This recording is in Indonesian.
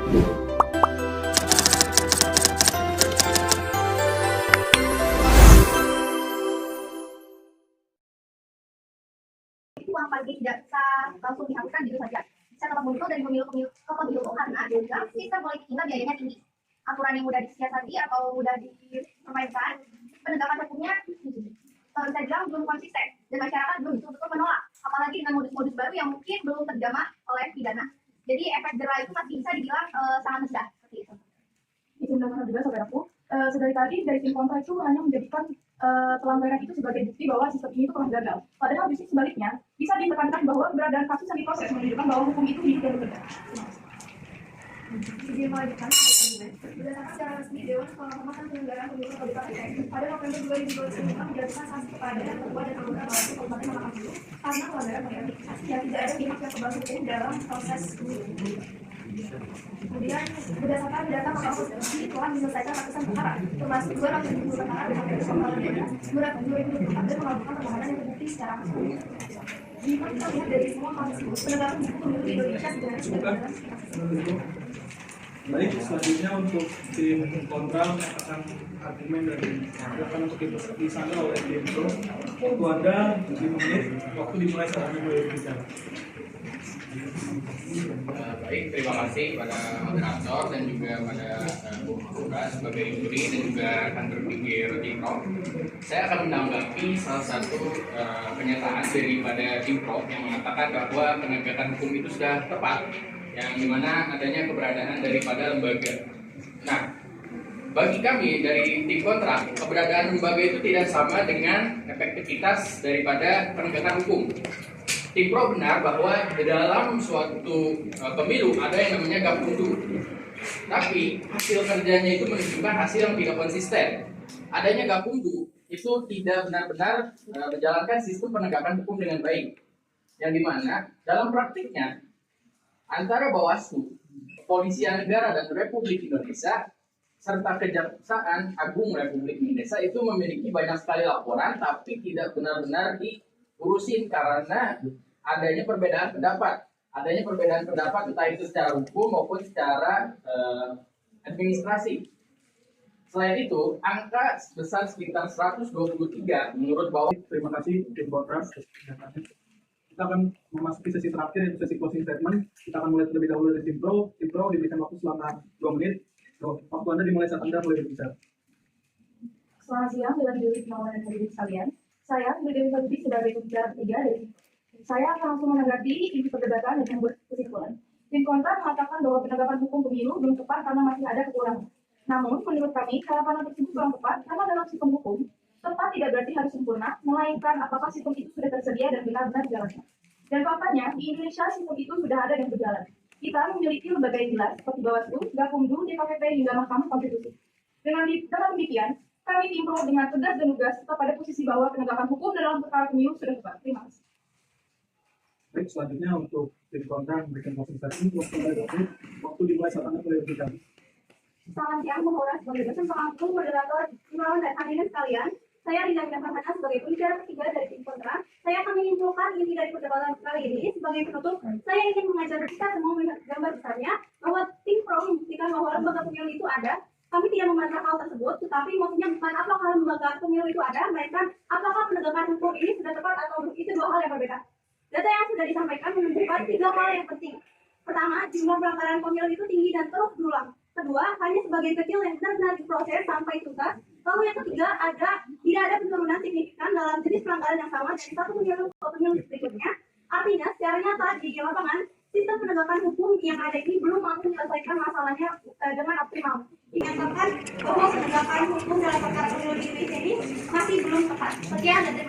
Uang pajak tidak bisa langsung dihapuskan gitu saja. Bisa tetap muncul dari pemilu ke pemilu karena juga sistem politik kita biayanya tinggi. Aturan yang mudah disiasati atau mudah dipermainkan, penegakan hukumnya bisa bilang belum konsisten dan masyarakat belum betul-betul menolak. Apalagi dengan modus-modus baru yang mungkin belum terjamah oleh pidana. Jadi efek jera itu masih bisa dibilang sangat besar seperti itu. Izin menambahkan juga saudaraku, sedari tadi dari tim kontra itu hanya menjadikan pelanggaran itu sebagai bukti bahwa sistem ini itu telah gagal. Padahal di sisi sebaliknya bisa ditekankan bahwa keberadaan kasus yang diproses menunjukkan bahwa hukum itu hidup dan bekerja. Izin melanjutkan berdasarkan secara resmi Dewan Kehormatan Penyelenggaraan Pemilu Kabupaten pada November 2025 menjatuhkan sanksi kepada ketua dan anggota Bawaslu Kabupaten Makassar karena pelanggaran kode etik yang tidak ada pihak yang kebal hukum dalam proses pemilu. Kemudian berdasarkan data Mahkamah Konstitusi telah menyelesaikan ratusan perkara, termasuk 270 perkara dengan berat 2024 dan melakukan permohonan yang terbukti secara masif. Jika kita lihat dari semua hal tersebut, penegakan hukum pemilu di Indonesia sebenarnya sudah berjalan sekitar. Baik, selanjutnya untuk tim kontra menyatakan argumen dan silakan untuk disangka oleh tim pro. Waktu Anda 5 menit, waktu dimulai saat Anda boleh berbicara. Baik, terima kasih pada moderator dan juga pada tugas sebagai juri dan juga akan berpikir tim pro. Saya akan menanggapi salah satu pernyataan daripada tim pro yang mengatakan bahwa penegakan hukum itu sudah tepat, yang dimana adanya keberadaan daripada lembaga. Nah, bagi kami dari tim kontra, keberadaan lembaga itu tidak sama dengan efektivitas daripada penegakan hukum. Tim pro benar bahwa di dalam suatu pemilu ada yang namanya gakumdu, tapi hasil kerjanya itu menunjukkan hasil yang tidak konsisten. Adanya gakumdu itu tidak benar-benar menjalankan sistem penegakan hukum dengan baik, yang dimana dalam praktiknya antara Bawaslu, Kepolisian Negara dan Republik Indonesia serta Kejaksaan Agung Republik Indonesia itu memiliki banyak sekali laporan, tapi tidak benar-benar diurusin karena adanya perbedaan pendapat. Adanya perbedaan pendapat entah itu secara hukum maupun secara administrasi. Selain itu, angka sebesar sekitar 123 menurut Bawaslu. Terima kasih tim kontra. Kita akan memasuki sesi terakhir, yaitu sesi closing statement. Kita akan mulai terlebih dahulu dari tim pro. Tim pro diberikan waktu selama 2 menit. Waktu Anda dimulai saat Anda boleh berbicara. Selamat siang, dengan juri pengawalan dan hadirin sekalian. Saya, Dewi Fadli, sebagai pembicara ketiga dari saya akan langsung menanggapi isi perdebatan dan membuat kesimpulan. Tim kontra mengatakan bahwa penegakan hukum pemilu belum tepat karena masih ada kekurangan. Namun, menurut kami, harapan tersebut kurang tepat karena dalam sistem hukum, tepat tidak berarti harus sempurna, melainkan apakah sistem itu sudah tersedia dan benar-benar dijalankan. Dan faktanya, di Indonesia sistem itu sudah ada dan berjalan. Kita memiliki lembaga yang jelas, seperti Bawaslu, Gakumdu, DKPP, hingga Mahkamah Konstitusi. Dengan demikian, kami tim pro dengan tegas dan lugas tetap pada posisi bahwa penegakan hukum dalam perkara pemilu sudah tepat. Terima kasih. Baik, selanjutnya untuk tim kontra memberikan closing statement. Waktu dimulai saat Anda boleh berbicara. Selamat siang, Muhora sebagai dosen pelangsung, moderator, timbalan dan hadirin sekalian. Saya Rina Farhana sebagai pembicara ketiga dari tim kontra. Saya akan menyimpulkan inti dari perdebatan kali ini. Sebagai penutup, saya ingin mengajak kita semua melihat gambar besarnya bahwa tim pro membuktikan bahwa lembaga pemilu itu ada. Kami tidak membantah hal tersebut, tetapi maksudnya bukan apakah lembaga pemilu itu ada, melainkan apakah penegakan hukum ini sudah tepat atau belum. Itu dua hal yang berbeda. Data yang sudah disampaikan menunjukkan 3 hal yang penting. Pertama, jumlah pelanggaran pemilu itu tinggi dan terus berulang. Kedua, hanya sebagian kecil yang benar-benar diproses sampai tuntas. Lalu yang ketiga, tidak ada penurunan signifikan dalam jenis pelanggaran yang sama dari satu pemilu ke pemilu berikutnya. Artinya, secara nyata di lapangan, sistem penegakan hukum yang ada ini belum mampu menyelesaikan masalahnya dengan optimal. Dinyatakan bahwa penegakan hukum dalam perkara pemilu di Indonesia ini masih belum tepat. Sekian dan terima kasih.